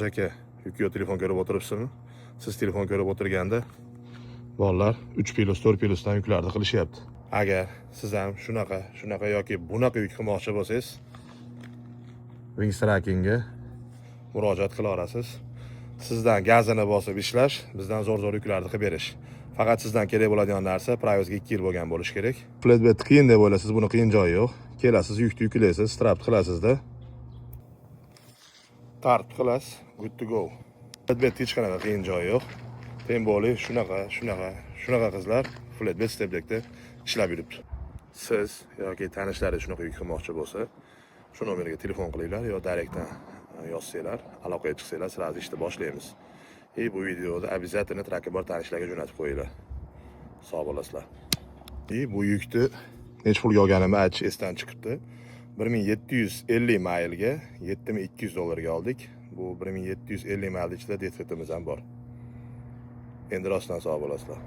Hoji aka, yukio telefon ko'rib o'tiribsizmi? Siz telefon ko'rib o'tirganda bolalar 3 plus 4 plusdan yuklarni qilishyapti. Agar siz ham shunaqa yoki bunaqa yuk qilmoqchi bo'lsangiz, Wings Trackingga murojaat qila olasiz. Sizdan gazini bosib ishlash, bizdan zo'r yuklarni qilib berish. Faqat sizdan kerak bo'ladigan narsa proyozga 2 yil bo'lgan bo'lishi kerak. Flatbed qiyin deb o'ylaysiz, buni qiyin joyi yo'q. Kelasiz, yukni yuklaysiz, strap qilasizda. Tart qilasiz, good to go. Flatbed hech qanaqa qiyin joyi yo'q. Tem bo'li shunaqa qizlar flatbed stepdekda ishlab yuribdi. Siz yoki tanishlaringiz shunaqa yuk qilmoqchi bo'lsa, shu nomerga telefon qilinglar yo direktdan yozsanglar, aloqaga chiqsanglar, sразу ishni boshlaymiz. Bu videoda обязательно traki bor tanishlarga jo'natib qo'yinglar. Sog' bo'lasizlar. Bu yukni necha pulga olganimni aytish esdan chiqibdi. 1750 maylga $7200 oldik. Bu 1750 mayl ichida defektimiz ham bor. Endi rostdan sog' bo'lasizlar.